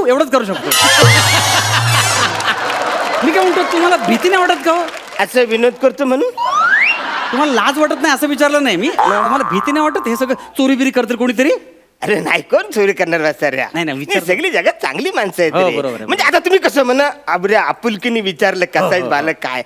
एवढंच करू शकतो. मी काय म्हणतो, तुम्हाला भीती नाही वाटत का हो? असं विनोद करतो म्हणून? तुम्हाला लाज वाटत नाही असं विचारलं नाही मी. तुम्हाला भीती नाही वाटत हे सगळं चोरी बिरी करतील कोणीतरी? अरे नाही, कोण चोरी करणार वाचाऱ्या? नाही, विचार. सगळी जगात चांगली माणसं आहेत हो, रे. बरोबर आहे. म्हणजे आता तुम्ही कसं म्हणा, आबऱ्या आपुलकीने विचारलं कसं आहे बालक काय,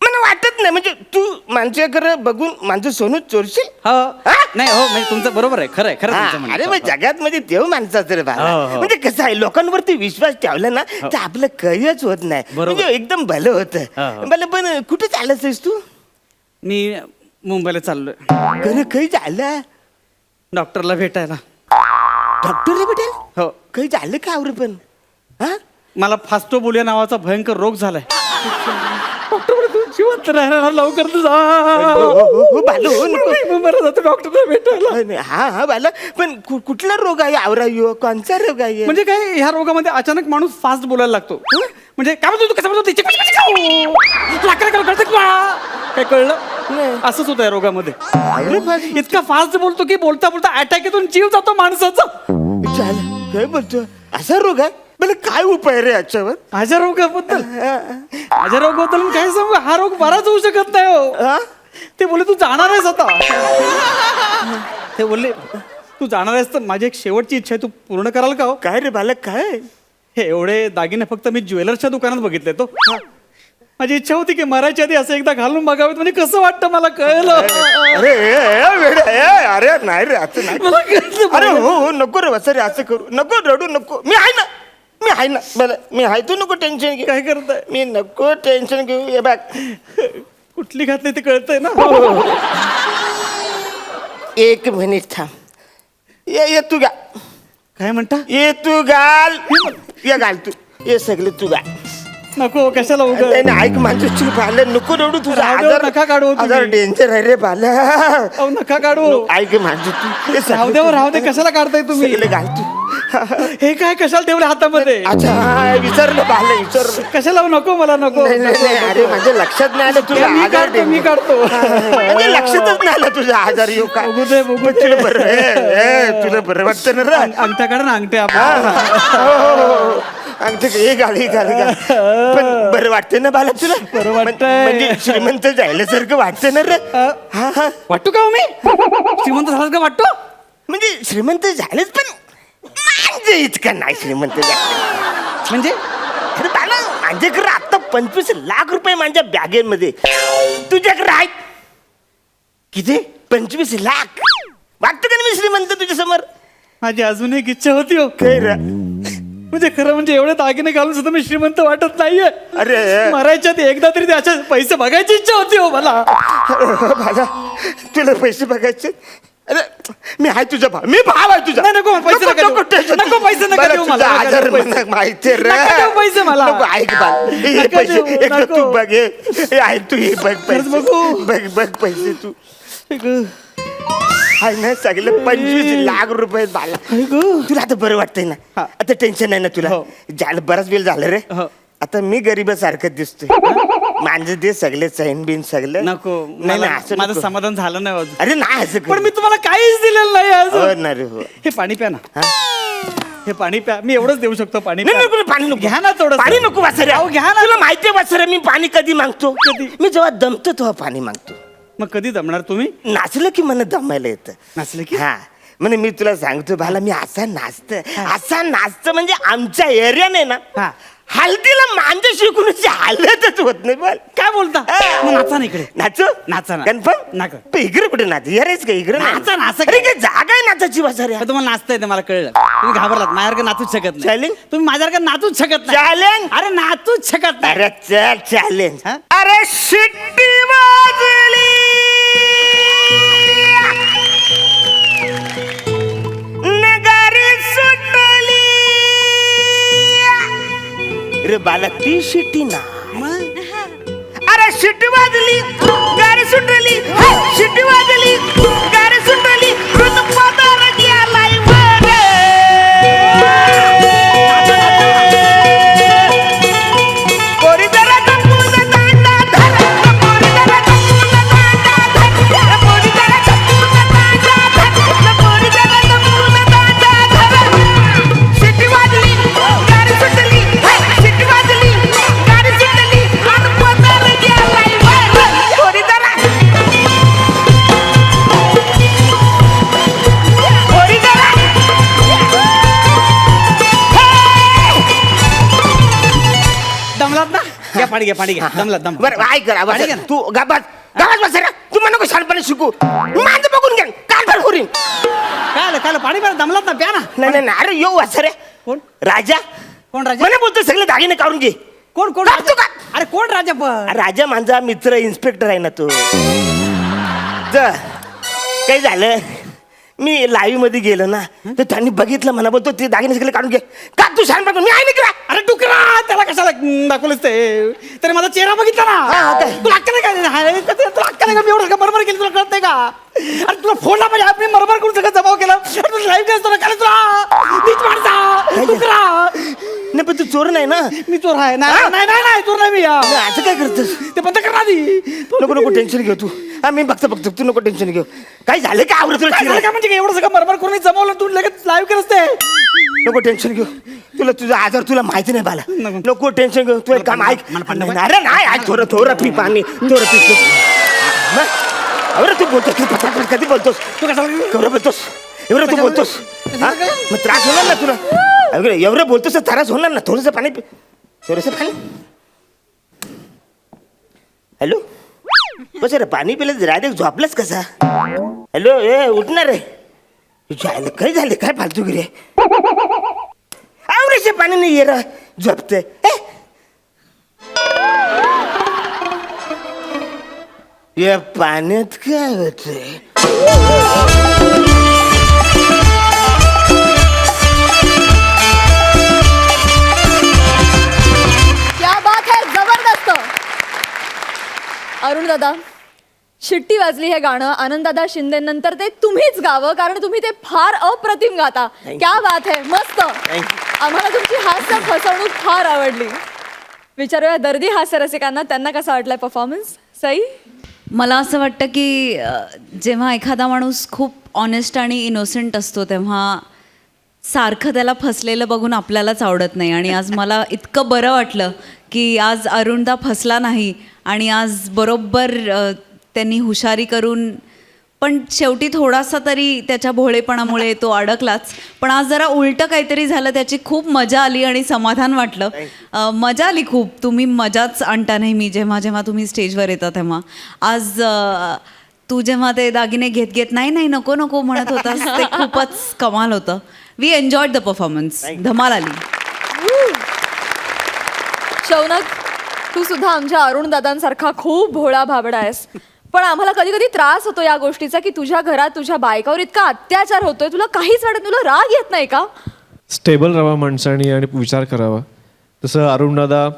मला वाटत नाही. म्हणजे तू माणसाकडे बघून माझं सोनं चोरशील? हो. हा? नाही हो, म्हणजे तुमचं बरोबर आहे. खरं आहे, खरं तुमचं म्हणणं. अरे मग जगात म्हणजे देव माणसाचं रे बाळा. हो, हो. म्हणजे कसं आहे, लोकांवरती विश्वास ठेवला ना तर आपलं कयच होत नाही. बरोबर. म्हणजे एकदम भलं हो, होतं. हो. मला पण कुठे चालत आहेस तू? मी मुंबईला चाललोय खरं काही झालं डॉक्टरला भेटायला. डॉक्टरला भेटेल हो, काही झालं का आवरे पण हा मला फास्टोबोलिया नावाचा भयंकर रोग झालाय. डॉक्टर म्हणे, तू जिवंत राहणार लवकर तू जा. बालू मी बरं जातो डॉक्टरला भेटायला. हा बाला पण कुठला रोग आहे आवरा यो कोणचा रोग आहे म्हणजे काय, ह्या रोगामध्ये अचानक माणूस फास्ट बोलायला लागतो. म्हणजे काय म्हणतो तू, कसं म्हणतो काय कळलं? असंच होतं या रोगामध्ये. इतका फास्ट बोलतो की बोलता बोलता अटॅक येतून जीव जातो माणसाचा. चाल काय बोलतो असा रोग आहे मला काय उपाय रे याच्यावर माझ्या रोगाबद्दल काय सांगू, हा रोग बराच होऊ शकत नाही हो. ते बोलले तू जाणार आहेस आता. ते बोलले तू जाणार आहेस तर माझी एक शेवटची इच्छा आहे, तू पूर्ण कराल का हो? काय रे बालक काय हे एवढे दागिने फक्त मी ज्वेलर्सच्या दुकानात बघितले तो. माझी इच्छा होती की मरायच्या आधी असं एकदा घालून बघावेत, म्हणजे कसं वाटतं मला कळलं. अरे नाही रे असं नाही मला कळलं. अरे हो नको रे वसरे असं करू नको रडू नको मी आहे ना बरं मी आहे तू नको टेन्शन घे काय करताय? मी नको टेन्शन घेऊ हे बघ कुठली घातली ते कळतंय ना. एक मिनिट थांब ये तू गा काय म्हणता? ये तू घाल ये घाल तू ये सगळे तू घाल नको, कशाला उगाच? नाही नाही, ऐक माझं चूक बाला नको रडू तुझा राहू दे, नका काढू तुम्ही. आजार डेंजर आहे रे बाला अहो, नका काढू. ऐक माझं तू हे राहू दे कशाला काढताय तुम्ही? सगळे घाल तू हे काय कशाला ठेवले हातामध्ये? अच्छा विचारलं बाला विचारलं कशाला नको, मला नको. नाही, नाही, नाही, अरे माझ्या लक्षात नाही आलं तुझा मी आजार काढतो, मी काढतो. म्हणजे लक्षातच नाही आलं तुझा आजार येऊ का बघू दे. तुला बरं तुला बरं वाटतं ना रे अंगठ्या काढ ना, अंगठ्या. आमचं हे गाडी पण बरं वाटतं ना बाला तुला बरं वाटतंय. म्हणजे श्रीमंत जायल्यासारखं वाटतं ना रे हा वाटतो का हो मी श्रीमंत झाला का वाटतो? म्हणजे श्रीमंत झालेच पण म्हणजे इतकं नाही श्रीमंत झालं म्हणजे अरे बाला माझ्याकडे आता 25 लाख रुपये माझ्या बॅगेमध्ये तुझ्याकडे आहेत किती 25 लाख वाटतं का मी श्रीमंत तुझ्या समोर माझी अजून एक इच्छा होती हो. काय रे म्हणजे खरं म्हणजे एवढे दागिने घालून सुद्धा मी श्रीमंत वाटत नाहीये. अरे मरायच्या आधी एकदा तरी त्याच्या पैसे बघायची इच्छा होती हो मला. बाला तुला पैसे बघायचे अरे मी आहे तुझा भाव मी भाव आहे तुझा नाही, नको, पैसे नका देऊ. tension. नको, पैसे नका बरं, देऊ तुझा मला. नका आजार देऊ पैसे. मला माहिती आहे रे नका देऊ पैसे मला. नको, ऐक बाल हे नका पैसे देऊ, एकदा नको. तू बघ हे आहे तू हे बघ पैसे बघू. बघ पैसे तू आहे ना सगळे 25 लाख रुपये बाला तुला आता बरं वाटतंय ना हा. आता टेन्शन नाही ना तुला हो. झालं बराच वेळ झालं रे हो. आता मी गरीबासारखं दिसतोय माझं ते सगळे चैन बिन सगळं नको, नाही नाही असं माझं नको. समाधान झालं नाही अजून. अरे नाही असं पण मी तुम्हाला काहीच दिलेलं नाही हो अजून. ना रे हो हे पाणी प्या ना. हा? हे पाणी प्या, मी एवढंच देऊ शकतो पाणी नाही प्या. नको पाणी नको घ्या ना थोडं. पाणी नको वासरे अहो, घ्या ना. तुला माहितीये वासरे मी पाणी कधी मागतो मी जेव्हा दमतो तेव्हा पाणी मागतो मग कधी जमणार तुम्ही? नाचलं की मला दमायला येतं नाचलं की? हा म्हणजे मी तुला सांगतो भाला मी असा नाचत म्हणजे आमच्या एरियाने ना हा. हल्दीला मांज शिकूनची हालतच होत नाही बोल काय बोलता? मग नाचा ना इकडे. नाचू नाचा ना. कन्फर्म नाका. इकडे कुठे नाच यारेच का इकडे नाचा, नाचा. अरे काय जागा आहे नाचाची वासरे आता तुम्हाला नाचता येते मला कळलं. तुम्ही घाबरलात, माझ्यासारखं नाचूच शकत नाही. Challenge? तुम्ही माझ्यासारखं नाचूच शकत नाही. चॅलेंज अरे नाचूच शकत नाही. अरे चल चॅलेंज हा? अरे शिट्टी वाजली नगारी सुटली रे बाला ती शिट्टी ना अरे शिट्टी वाजली गाडी सुटली शिट्टी वाजली गाडी सुटली ऋतुपदार गेलाय वर पोरी जरा जपून दांडा धर पोरी जरा जपून दांडा धर पोरी जरा जपून दांडा धर पोरी जरा जपून दांडा धर शिट्टी वाजली गाडी सुटली शिट्टी वाजली गाडी सुटली ऋतुपदार गेलाय वर पोरी जरा पोरी जरा दमलात ना? घ्या पाणी घ्या, पाणी घ्या. दमलात दम. बरं ऐक करा पाणी घ्या ना. तू गाबात बस रे तू मला नको शानपणे शिकू माझं बघून घ्या काल भर होरीन काय आलं, काय आलं? पाणी प्या, दमलात ना, प्या ना. नाही अरे येऊ असं रे कोण? राजा कोण राजा? मला बोलतो सगळे दागिने काढून घे कोण कोण काढतो राजा? का? अरे कोण राजा पण? राजा माझा मित्र इन्स्पेक्टर आहे ना तो जा काही झालं मी लाईव्ह मध्ये गेलो ना तर त्यांनी बघितलं म्हणा बोलतो ते दागिने सगळे काढून घे का तू छान बघ मी आहे ना अरे डुकरा त्याला कशाला दाखवलंस ते तरी माझा चेहरा बघितला ना तुला अक्कल नाही काय तुला अक्कल नाही का मी एवढं बरोबर केलं तुला कळत नाही का अरे तुला फोनला पाहिजे मी बरोबर करून सगळं जमाव केलं तुला लाईव्ह करतो ना काय तुला नीच माणसा डुकरा नाही पण तू चोर नाही ना मी चोर आहे नाही नाही नाही नाही चोर नाही मी असं काय करतोस ते बंद कर आधी नको टेन्शन घेऊ तू हा मी बघतो तू नको टेन्शन घेऊ काय झालं का आवडत काय झालं का म्हणजे काय एवढं सगळं बरोबर करून जमवलं तू लगेच लाईव्ह केलंस ते नको टेन्शन घेऊ तुला तुझा आजार तुला माहिती नाही बाला नको टेन्शन घेऊ तू एक काम ऐक अरे नाही ऐक थोडं पी पाणी थोडं पी अरे तू बोलतोस कधी बोलतोस तू कशाला एवढं बोलतोस तू बोलतोस मग त्रास होणार ना तुला एवढं बोलतोस तर त्रास होणार ना थोडंसं पाणी थोडंसं पाणी हॅलो बस रे पाणी पिलं राधे झोपलंच कसा हॅलो ए उठणार रे झालं काय झालं काय फालतू गिरे आवरेशे पाणी नाही ये रा झोपते या पाण्यात काय होतंय क्या बात है जबरदस्त. अरुण दादा शिट्टी वाजली हे गाणं आनंददादा शिंदे नंतर ते तुम्हीच गावं कारण तुम्ही ते फार अप्रतिम गाता. क्या बात है मस्त. आम्हाला तुमची हास्य फसवणूक फार आवडली. विचारूया दर्दी हास्य रसिकांना त्यांना कसा वाटलाय परफॉर्मन्स. सई मला असं वाटतं की जेव्हा एखादा माणूस खूप ऑनेस्ट आणि इनोसेंट असतो तेव्हा सारखं त्याला फसलेलं बघून आपल्यालाच आवडत नाही. आणि आज मला इतकं बरं वाटलं की आज अरुणदा फसला नाही आणि आज बरोबर त्यांनी हुशारी करून पण शेवटी थोडासा तरी त्याच्या भोळेपणामुळे तो अडकलाच. पण आज जरा उलटं काहीतरी झालं त्याची खूप मजा आली आणि समाधान वाटलं. मजा आली खूप. तुम्ही मजाच आणता नेहमी जेव्हा जेव्हा तुम्ही स्टेजवर येता तेव्हा. आज तू जेव्हा ते दागिने घेत नाही नाही नको नको म्हणत होतास ते खूपच कमाल होतं. We enjoyed the performance. धमाल आली. शौनक तू सुद्धा आमच्या अरुण दादांसारखा खूप भोळा भाबडा आहेस. पण आम्हाला कधी कधी त्रास होतो या गोष्टीचा की तुझ्या घरात तुझ्या बायकावर इतका अत्याचार होतोय. तुला काहीच वाटत तुला राग येत नाही का. स्टेबल राहावा माणसाने आणि विचार करावा. तसं अरुणदादा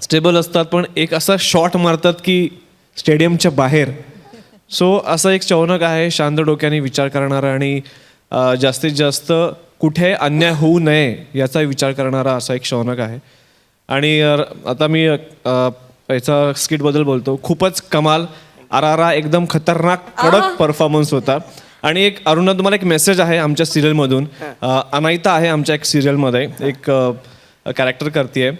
स्टेबल असतात पण एक असा शॉट मारतात की स्टेडियमच्या बाहेर. सो असा एक शौनक आहे शांत डोक्याने विचार करणारा आणि जास्तीत जास्त कुठे अन्याय होऊ नये याचा विचार करणारा असा एक शौनक आहे. आणि आता मी याचा स्किटबद्दल बोलतो. खूपच कमाल. आरारा एकदम खतरनाक कडक परफॉर्मन्स होता. आणि एक अरुणा तुम्हाला एक मेसेज आहे आमच्या सिरियलमधून. अनायता आहे आमच्या एक सिरियलमध्ये एक कॅरेक्टर करते.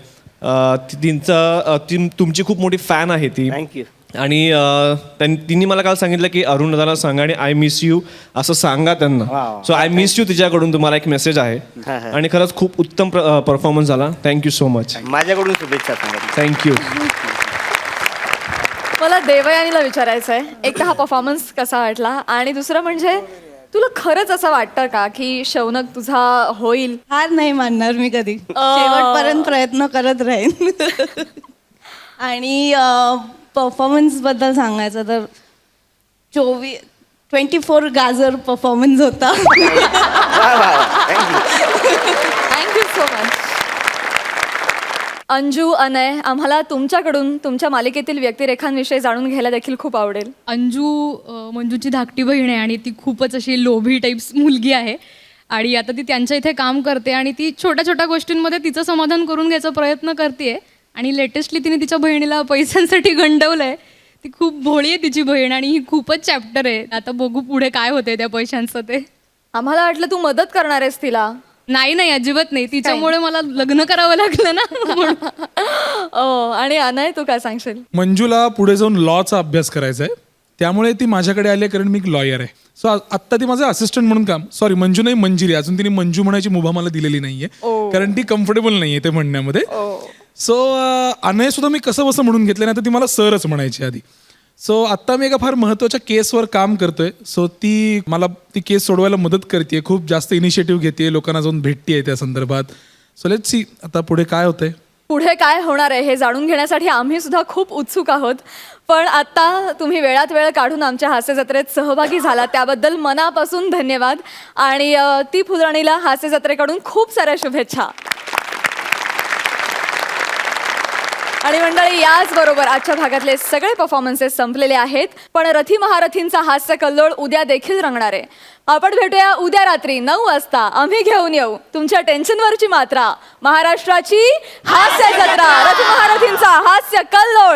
तुमची खूप मोठी फॅन आहे ती. थँक्यू. आणि तिने मला काल सांगितलं की अरुण दादाला सांगा आणि आय मिस यू असं सांगा त्यांना. सो आय मिस यू तिच्याकडून तुम्हाला एक मेसेज आहे. आणि खरंच खूप उत्तम परफॉर्मन्स झाला. Thank you so much. माझ्याकडून शुभेच्छा सांगा. थँक्यू. मला देवयानीला विचारायचं आहे एक तर हा परफॉर्मन्स कसा वाटला आणि दुसरं म्हणजे तुला खरंच असं वाटतं का की शौनक तुझा होईल. हार नाही मानणार मी कधी. शेवटपर्यंत प्रयत्न करत राहीन. आणि परफॉर्मन्स बद्दल सांगायचं तर 24 गाजर परफॉर्मन्स होता. Thank you so much. Anju Anay आम्हाला तुमच्याकडून तुमच्या मालिकेतील व्यक्तिरेखांविषयी जाणून घ्यायला देखील खूप आवडेल. अंजू मंजूची धाकटी बहीण आहे आणि ती खूपच अशी लोभी टाईप्स मुलगी आहे. आणि आता ती त्यांच्या इथे काम करते आणि ती छोट्या छोट्या गोष्टींमध्ये तिचं समाधान करून घ्यायचा प्रयत्न करते. आणि लेटेस्टली तिने तिच्या बहिणीला पैशांसाठी गंडवलंय. ती खूप भोळी आहे तिची बहीण आणि ही खूपच चॅप्टर आहे. आता बघू पुढे काय होतंय त्या पैशांचं ते. आम्हाला वाटलं तू मदत करणार आहेस तिला. नाही अजिबात नाही. तिच्यामुळे मला लग्न करावं लागलं ना. आणि अनय तू काय सांगशील. मंजूला पुढे जाऊन लॉचा अभ्यास करायचा आहे त्यामुळे ती माझ्याकडे आली कारण मी एक लॉयर आहे. सो आत्ता ती माझं असिस्टंट म्हणून काम. सॉरी मंजू नाही मंजिरी. अजून तिने मंजू म्हणायची मुभा मला दिलेली नाहीये कारण ती कम्फर्टेबल नाहीये ते म्हणण्यामध्ये. सो अनय सुद्धा मी कसं बसं म्हणून घेतलं नाही तर ती मला सरच म्हणायची आधी. सो आत्ता मी एका फार महत्त्वाच्या केसवर काम करतोय. सो ती मला ती केस सोडवायला मदत करते. खूप जास्त इनिशिएटिव्ह घेते. लोकांना जाऊन भेटते त्या संदर्भात. सो लेट्स सी आता पुढे काय होतंय. पुढे काय होणार आहे हे जाणून घेण्यासाठी आम्ही सुद्धा खूप उत्सुक आहोत. पण आता तुम्ही वेळात वेळ काढून आमच्या हास्य जत्रेत सहभागी झाला त्याबद्दल मनापासून धन्यवाद. आणि ती फुलराणीला हास्य जत्रेकडून खूप साऱ्या शुभेच्छा. आणि मंडळी, याचबरोबर आजच्या भागातले सगळे परफॉर्मन्सेस संपलेले आहेत. पण रथी महारथींचा हास्य कल्लोळ उद्या देखील रंगणार आहे. आपण भेटूया उद्या रात्री 9 वाजता. आम्ही घेऊन येऊ तुमच्या टेन्शनवरची मात्रा. महाराष्ट्राची हास्य जत्रा, रथी महारथींचा हास्य कल्लोळ.